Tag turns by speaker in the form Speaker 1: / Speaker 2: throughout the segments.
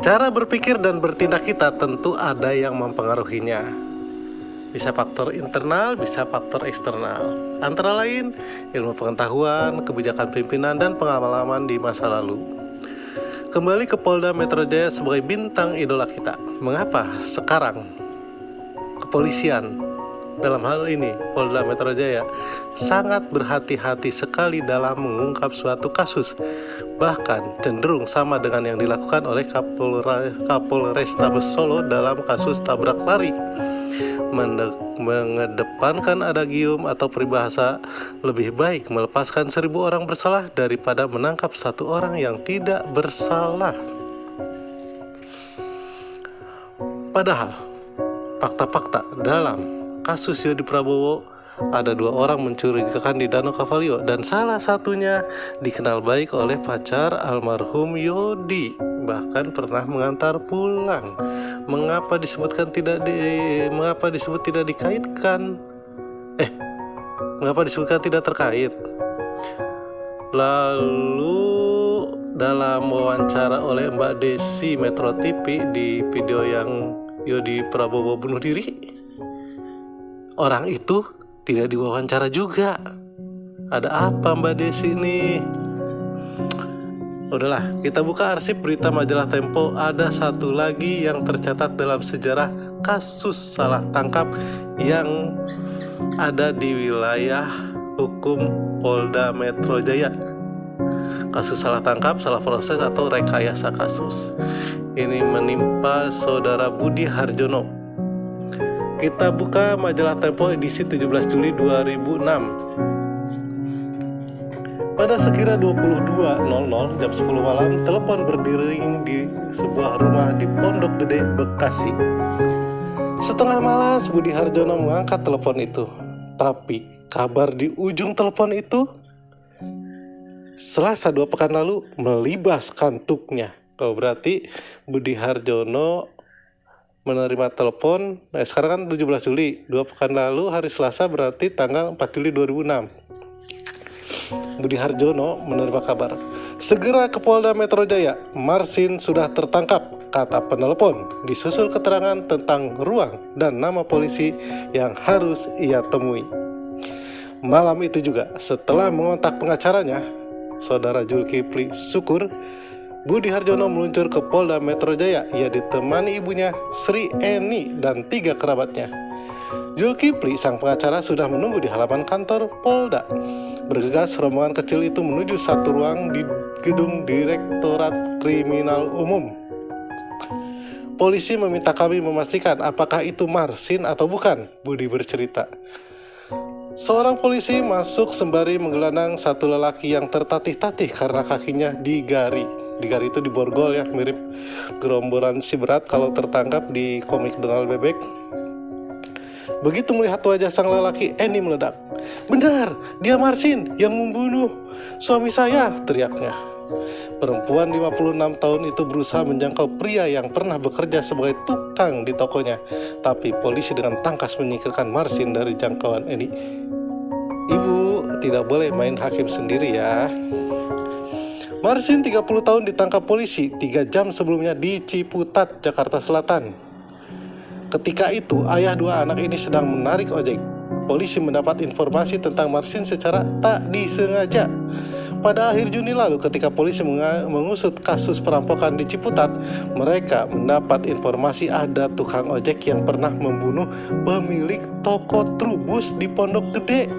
Speaker 1: Cara berpikir dan bertindak kita tentu ada yang mempengaruhinya. Bisa faktor internal, bisa faktor eksternal. Antara lain, ilmu pengetahuan, kebijakan pimpinan, dan pengalaman di masa lalu. Kembali ke Polda Metro Jaya sebagai bintang idola kita. Mengapa sekarang kepolisian, dalam hal ini Polda Metro Jaya, sangat berhati-hati sekali dalam mengungkap suatu kasus, bahkan cenderung sama dengan yang dilakukan oleh Kapolrestabes Solo dalam kasus tabrak lari, mengedepankan adagium atau peribahasa lebih baik melepaskan 1000 orang bersalah daripada menangkap 1 orang yang tidak bersalah. Padahal fakta-fakta dalam kasus Yodi Prabowo, ada 2 orang mencurigakan di Danau Kavalio dan salah satunya dikenal baik oleh pacar almarhum Yodi, bahkan pernah mengantar pulang. Mengapa disebut tidak dikaitkan? Mengapa disebutkan tidak terkait? Lalu dalam wawancara oleh Mbak Desi Metro TV di video yang Yodi Prabowo bunuh diri, orang itu tidak diwawancara juga. Ada apa Mbak Desi ini? Udahlah, kita buka arsip berita majalah Tempo. Ada satu lagi yang tercatat dalam sejarah kasus salah tangkap yang ada di wilayah hukum Polda Metro Jaya. Kasus salah tangkap, salah proses, atau rekayasa kasus. Ini menimpa saudara Budi Harjono. Kita buka majalah Tempo edisi 17 Juli 2006. Pada sekira 22.00 jam 10 malam, telepon berdering di sebuah rumah di Pondok Gede, Bekasi. Setengah malas Budi Harjono mengangkat telepon itu. Tapi kabar di ujung telepon itu Selasa 2 pekan lalu melibas kantuknya. Berarti Budi Harjono menerima telepon, sekarang kan 17 Juli, 2 pekan lalu hari Selasa, berarti tanggal 4 Juli 2006. Budi Harjono menerima kabar, segera ke Polda Metro Jaya, Marsin sudah tertangkap, kata penelpon, disusul keterangan tentang ruang dan nama polisi yang harus ia temui. Malam itu juga, setelah mengontak pengacaranya, saudara Zulkifli Syukur, Budi Harjono meluncur ke Polda Metro Jaya. Ia ditemani ibunya, Sri Eni, dan 3 kerabatnya. Zulkifli, sang pengacara, sudah menunggu di halaman kantor Polda. Bergegas rombongan kecil itu menuju satu ruang di gedung Direktorat Kriminal Umum. Polisi meminta kami memastikan apakah itu Marsin atau bukan, Budi bercerita. Seorang polisi masuk sembari menggelandang satu lelaki yang tertatih-tatih karena kakinya digari. Digari itu diborgol ya, mirip gerombolan si berat kalau tertangkap di komik Donald Bebek. Begitu melihat wajah sang lelaki, Eni meledak. Benar, dia Marsin yang membunuh suami saya, teriaknya. Perempuan 56 tahun itu berusaha menjangkau pria yang pernah bekerja sebagai tukang di tokonya. Tapi polisi dengan tangkas menyingkirkan Marsin dari jangkauan Eni. Ibu, tidak boleh main hakim sendiri ya. Marsin 30 tahun ditangkap polisi 3 jam sebelumnya di Ciputat, Jakarta Selatan. Ketika itu, ayah 2 anak ini sedang menarik ojek. Polisi mendapat informasi tentang Marsin secara tak disengaja. Pada akhir Juni lalu, ketika polisi mengusut kasus perampokan di Ciputat, mereka mendapat informasi ada tukang ojek yang pernah membunuh pemilik toko Trubus di Pondok Gede.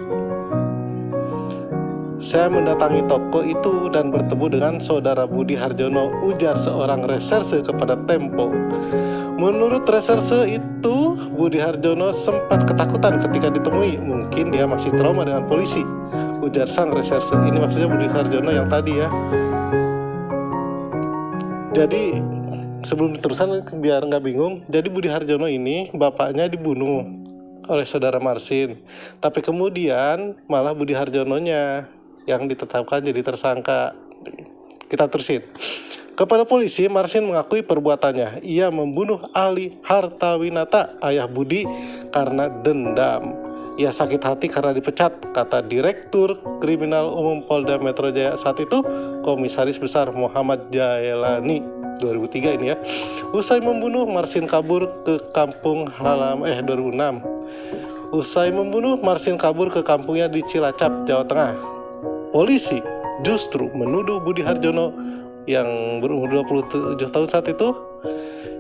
Speaker 1: Saya mendatangi toko itu dan bertemu dengan saudara Budi Harjono, ujar seorang reserse kepada Tempo. Menurut reserse itu, Budi Harjono sempat ketakutan ketika ditemui. Mungkin dia masih trauma dengan polisi, ujar sang reserse. Ini maksudnya Budi Harjono yang tadi ya. Jadi sebelum diterusan biar nggak bingung, jadi Budi Harjono ini bapaknya dibunuh oleh saudara Marsin. Tapi kemudian malah Budi Harjononya yang ditetapkan jadi tersangka. Kita terusin. Kepada polisi, Marsin mengakui perbuatannya. Ia membunuh Ali Hartawinata, ayah Budi, karena dendam. Ia sakit hati karena dipecat, kata Direktur Kriminal Umum Polda Metro Jaya saat itu, Komisaris Besar Muhammad Jailani. 2003 ini ya. Usai membunuh, Marsin kabur ke kampung halaman 2006. Usai membunuh, Marsin kabur ke kampungnya di Cilacap, Jawa Tengah. Polisi justru menuduh Budi Harjono yang berumur 27 tahun saat itu,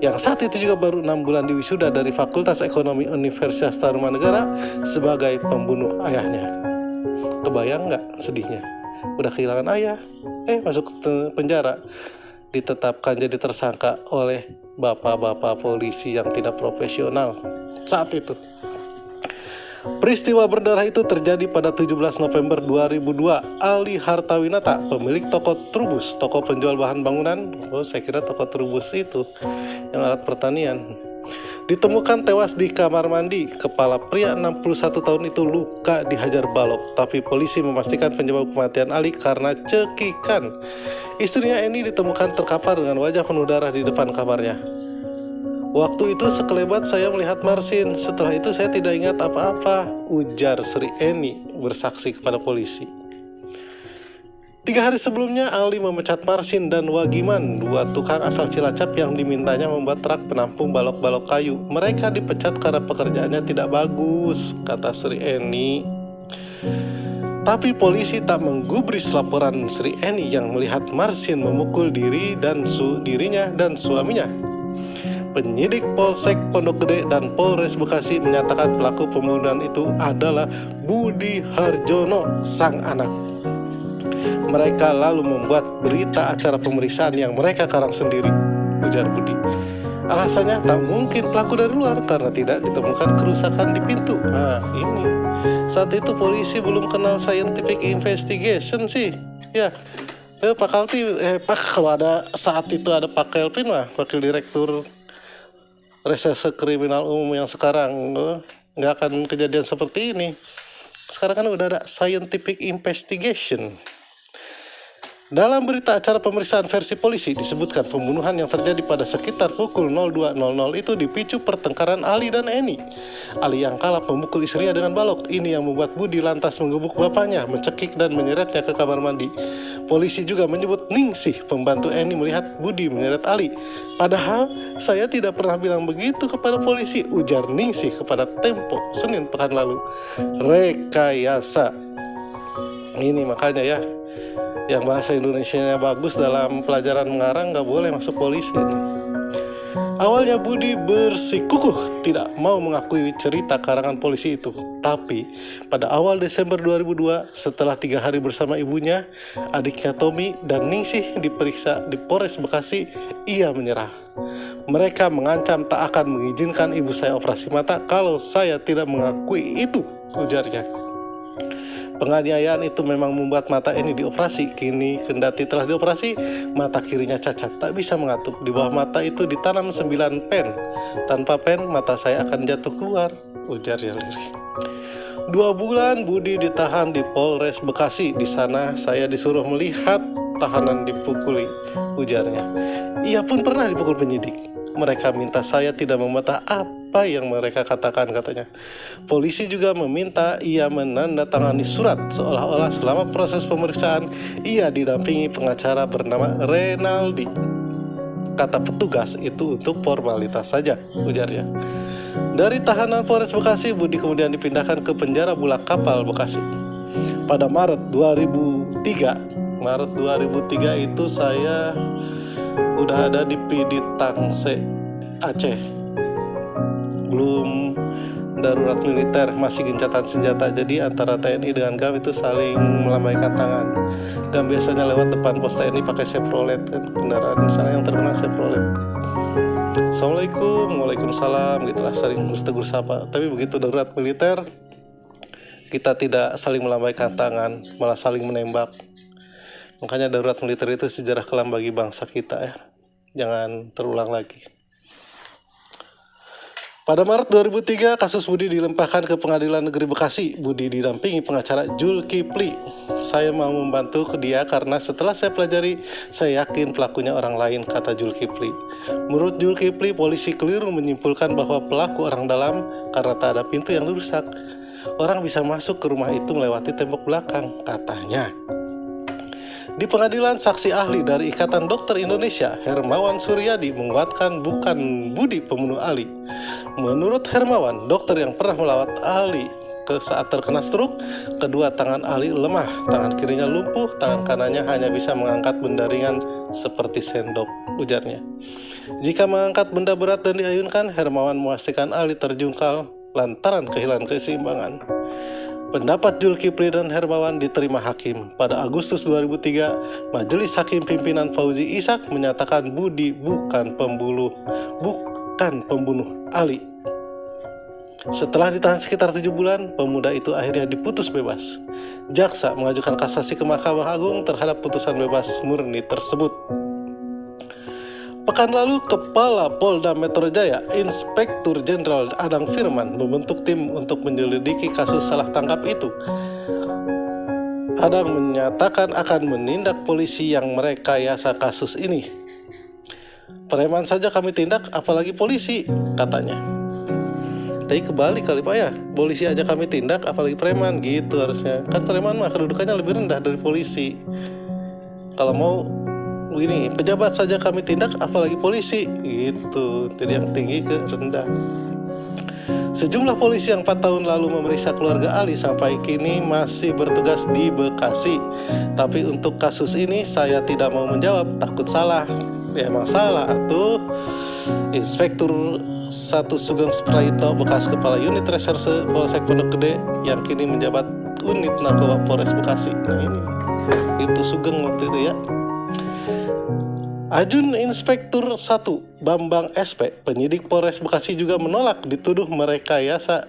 Speaker 1: yang saat itu juga baru 6 bulan diwisuda dari Fakultas Ekonomi Universitas Tarumanegara, sebagai pembunuh ayahnya. Kebayang nggak sedihnya? Udah kehilangan ayah, masuk ke penjara, ditetapkan jadi tersangka oleh bapak-bapak polisi yang tidak profesional saat itu. Peristiwa berdarah itu terjadi pada 17 November 2002. Ali Hartawinata, pemilik toko Trubus, toko penjual bahan bangunan, saya kira toko Trubus itu yang alat pertanian, ditemukan tewas di kamar mandi. Kepala pria 61 tahun itu luka dihajar balok, tapi polisi memastikan penyebab kematian Ali karena cekikan. Istrinya Eni ditemukan terkapar dengan wajah penuh darah di depan kamarnya. Waktu itu sekelebat saya melihat Marsin. Setelah itu saya tidak ingat apa-apa, ujar Sri Eni bersaksi kepada polisi. 3 hari sebelumnya, Ali memecat Marsin dan Wagiman, 2 tukang asal Cilacap yang dimintanya membuat truk penampung balok-balok kayu. Mereka dipecat karena pekerjaannya tidak bagus, kata Sri Eni. Tapi polisi tak menggubris laporan Sri Eni yang melihat Marsin memukul dirinya dan suaminya. Penyidik Polsek Pondok Gede dan Polres Bekasi menyatakan pelaku pembunuhan itu adalah Budi Harjono, sang anak. Mereka lalu membuat berita acara pemeriksaan yang mereka karang sendiri, ujar Budi. Alasannya tak mungkin pelaku dari luar karena tidak ditemukan kerusakan di pintu. Ini saat itu polisi belum kenal scientific investigation sih. Ya, Pak Kalti, Pak, kalau ada saat itu ada Pak Kelvin mah, Wakil Direktur Reserse Kriminal Umum yang sekarang, nggak akan kejadian seperti ini. Sekarang kan udah ada scientific investigation. Dalam berita acara pemeriksaan versi polisi disebutkan pembunuhan yang terjadi pada sekitar pukul 02.00 itu dipicu pertengkaran Ali dan Eni. Ali yang kalah memukul istrinya dengan balok. Ini yang membuat Budi lantas menggebuk bapaknya, mencekik dan menyeretnya ke kamar mandi. Polisi juga menyebut Ningsih, pembantu Eni, melihat Budi menyeret Ali. Padahal saya tidak pernah bilang begitu kepada polisi, ujar Ningsih kepada Tempo Senin pekan lalu. Rekayasa. Ini makanya ya, yang bahasa Indonesianya bagus dalam pelajaran mengarang nggak boleh masuk polisi ini. Awalnya Budi bersikukuh tidak mau mengakui cerita karangan polisi itu. Tapi pada awal Desember 2002, setelah 3 hari bersama ibunya, adiknya Tommy dan Ningsih diperiksa di Polres Bekasi, ia menyerah. Mereka mengancam tak akan mengizinkan ibu saya operasi mata kalau saya tidak mengakui itu, ujarnya. Penganiayaan itu memang membuat mata Eni dioperasi. Kini kendati telah dioperasi, mata kirinya cacat, tak bisa mengatup. Di bawah mata itu ditanam 9 pen. Tanpa pen, mata saya akan jatuh keluar, ujarnya lirih. 2 bulan Budi ditahan di Polres Bekasi. Di sana saya disuruh melihat tahanan dipukuli, ujarnya. Ia pun pernah dipukul penyidik. Mereka minta saya tidak membantah apa yang mereka katakan, katanya. Polisi juga meminta ia menandatangani surat seolah-olah selama proses pemeriksaan ia didampingi pengacara bernama Renaldi. Kata petugas itu untuk formalitas saja, ujarnya. Dari tahanan Polres Bekasi, Budi kemudian dipindahkan ke penjara Bulak Kapal Bekasi. Pada Maret 2003 itu saya udah ada di PD Tangse Aceh, belum darurat militer, masih gencatan senjata. Jadi antara TNI dengan GAM itu saling melambaikan tangan. GAM biasanya lewat depan pos TNI pakai Chevrolet kan, kendaraan misalnya yang terkenal Chevrolet. Assalamualaikum, waalaikumsalam, gitulah, saling bertegur sapa. Tapi begitu darurat militer, kita tidak saling melambaikan tangan, malah saling menembak. Makanya darurat militer itu sejarah kelam bagi bangsa kita ya. Jangan terulang lagi. Pada Maret 2003, kasus Budi dilimpahkan ke Pengadilan Negeri Bekasi. Budi didampingi pengacara Zulkifli. Saya mau membantu ke dia karena setelah saya pelajari, saya yakin pelakunya orang lain, kata Zulkifli. Menurut Zulkifli, polisi keliru menyimpulkan bahwa pelaku orang dalam karena tak ada pintu yang rusak. Orang bisa masuk ke rumah itu melewati tembok belakang, katanya. Di pengadilan, saksi ahli dari Ikatan Dokter Indonesia, Hermawan Suryadi, menguatkan bukan Budi pembunuh Ali. Menurut Hermawan, dokter yang pernah melawat Ali saat terkena stroke, kedua tangan Ali lemah, tangan kirinya lumpuh, tangan kanannya hanya bisa mengangkat benda ringan seperti sendok, ujarnya. Jika mengangkat benda berat dan diayunkan, Hermawan memastikan Ali terjungkal lantaran kehilangan keseimbangan. Pendapat Zulkifli dan Hermawan diterima hakim. Pada Agustus 2003, Majelis Hakim Pimpinan Fauzi Ishak menyatakan Budi bukan pembunuh Ali. Setelah ditahan sekitar 7 bulan, pemuda itu akhirnya diputus bebas. Jaksa mengajukan kasasi ke Mahkamah Agung terhadap putusan bebas murni tersebut. Pekan lalu, Kepala Polda Metro Jaya, Inspektur Jenderal Adang Firman, membentuk tim untuk menyelidiki kasus salah tangkap itu. Adang menyatakan akan menindak polisi yang merekayasa kasus ini. Preman saja kami tindak, apalagi polisi, katanya. Tapi kebalik kali Pak ya, polisi aja kami tindak, apalagi preman, gitu harusnya. Kan preman mah kedudukannya lebih rendah dari polisi. Kalau mau begini, pejabat saja kami tindak, apalagi polisi, gitu. Jadi yang tinggi ke rendah. Sejumlah polisi yang 4 tahun lalu memeriksa keluarga Ali sampai kini masih bertugas di Bekasi. Tapi untuk kasus ini saya tidak mau menjawab, takut salah. Ya emang salah tuh. Inspektur 1 Sugeng Sprayito, bekas Kepala Unit Reserse Polsek Pondok Gede yang kini menjabat Unit Narkoba Polres Bekasi. Nah ini, itu Sugeng waktu itu ya. Ajun Inspektur 1 Bambang SP, penyidik Polres Bekasi juga menolak dituduh merekayasa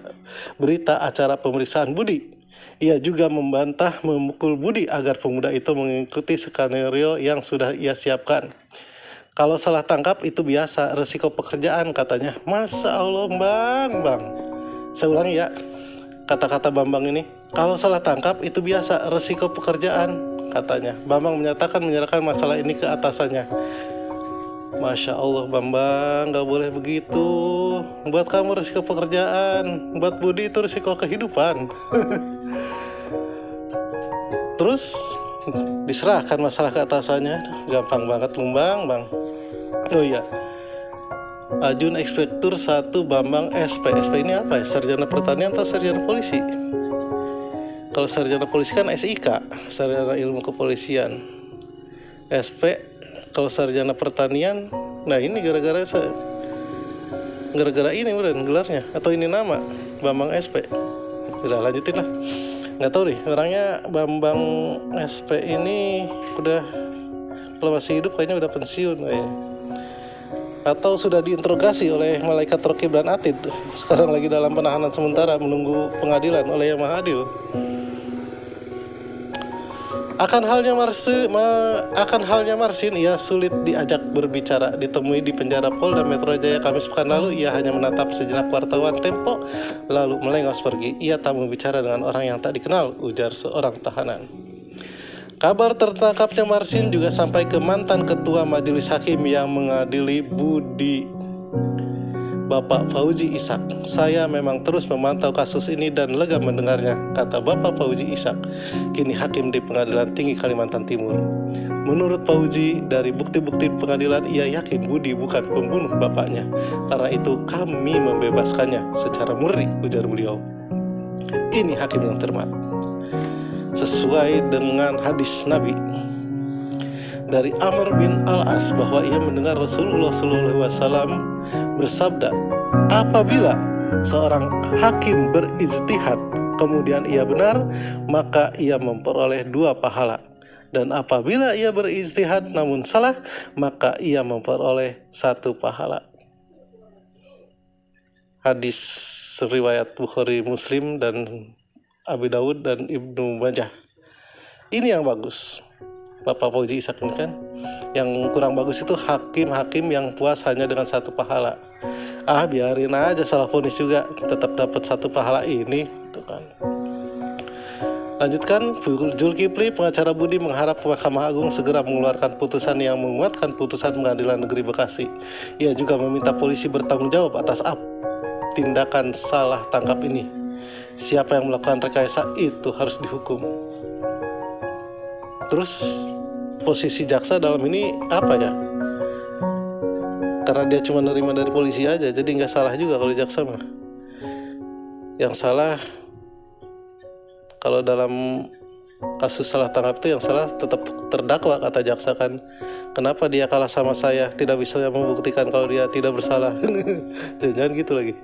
Speaker 1: berita acara pemeriksaan Budi. Ia juga membantah memukul Budi agar pemuda itu mengikuti skenario yang sudah ia siapkan. Kalau salah tangkap itu biasa, resiko pekerjaan, katanya. Masya Allah bang. Saya ulangi ya, kata-kata Bambang ini. Kalau salah tangkap itu biasa, resiko pekerjaan, katanya. Bambang menyatakan menyerahkan masalah ini ke atasannya. Masya Allah Bambang, gak boleh begitu. Buat kamu risiko pekerjaan, buat Budi itu risiko kehidupan. Terus diserahkan masalah ke atasannya. Gampang banget Bang. Oh iya, Ajun Inspektur 1 Bambang SP. SP ini apa ya? Sarjana Pertanian atau Sarjana Polisi? Kalau Sarjana Polisi kan SIK, Sarjana Ilmu Kepolisian. SP kalau Sarjana Pertanian, nah ini gara-gara ini beneran gelarnya, atau ini nama Bambang SP. Udah lanjutin lah. Nggak tahu nih, orangnya Bambang SP ini udah, kalau masih hidup kayaknya udah pensiun kayaknya. Atau sudah diinterogasi oleh malaikat Raqib dan Atid. Sekarang lagi dalam penahanan sementara menunggu pengadilan oleh Yang Maha Adil. Akan halnya Marsin, ia sulit diajak berbicara. Ditemui di penjara Polda Metro Jaya Kamis pekan lalu, ia hanya menatap sejenak wartawan Tempo, lalu melengos pergi. Ia tak berbicara dengan orang yang tak dikenal, ujar seorang tahanan. Kabar tertangkapnya Marsin juga sampai ke mantan ketua majelis hakim yang mengadili Budi, Bapak Fauzi Ishak. Saya memang terus memantau kasus ini dan lega mendengarnya, kata Bapak Fauzi Ishak, kini hakim di Pengadilan Tinggi Kalimantan Timur. Menurut Fauzi, dari bukti-bukti pengadilan ia yakin Budi bukan pembunuh bapaknya. Karena itu kami membebaskannya secara murni, ujar beliau. Ini hakim yang cermat. Sesuai dengan hadis Nabi dari Amr bin Al-As bahwa ia mendengar Rasulullah SAW bersabda, apabila seorang hakim berijtihad kemudian ia benar, maka ia memperoleh 2 pahala, dan apabila ia berijtihad namun salah, maka ia memperoleh 1 pahala. Hadis riwayat Bukhari, Muslim, dan Abi Daud dan Ibnu Majah. Ini yang bagus Bapak Fauzi Ishak ini kan. Yang kurang bagus itu hakim-hakim yang puas hanya dengan 1 pahala. Biarin aja salah vonis juga, tetap dapat 1 pahala ini, gitu kan. Lanjutkan, Zulkifli, pengacara Budi, mengharap Mahkamah Agung segera mengeluarkan putusan yang menguatkan putusan Pengadilan Negeri Bekasi. Ia juga meminta polisi bertanggung jawab atas tindakan salah tangkap ini. Siapa yang melakukan rekayasa itu harus dihukum. Terus posisi jaksa dalam ini apa ya, karena dia cuma nerima dari polisi aja, jadi nggak salah juga kalau jaksa mah. Yang salah kalau dalam kasus salah tangkap itu yang salah tetap terdakwa, kata jaksa kan. Kenapa dia kalah sama saya, tidak bisa membuktikan kalau dia tidak bersalah. Jangan-jangan gitu lagi.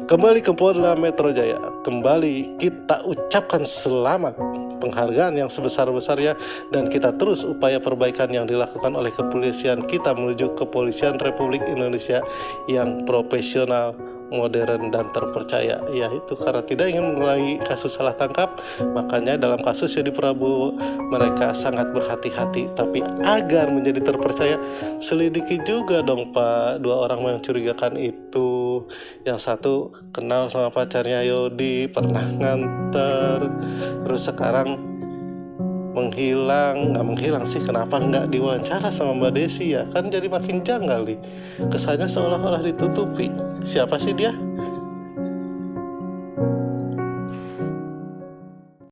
Speaker 1: Kembali ke Polda Metro Jaya, kembali kita ucapkan selamat, penghargaan yang sebesar-besarnya, dan kita terus upaya perbaikan yang dilakukan oleh kepolisian kita menuju kepolisian Republik Indonesia yang profesional, modern, dan terpercaya. Ya itu karena tidak ingin mengulangi kasus salah tangkap, makanya dalam kasus Yodi Prabowo mereka sangat berhati-hati. Tapi agar menjadi terpercaya, selidiki juga dong Pak, 2 orang mencurigakan itu. Yang satu kenal sama pacarnya Yodi, pernah nganter, terus sekarang nggak menghilang sih, kenapa nggak diwawancara sama Mbak Desi ya, kan jadi makin janggal nih, kesannya seolah-olah ditutupi. Siapa sih dia?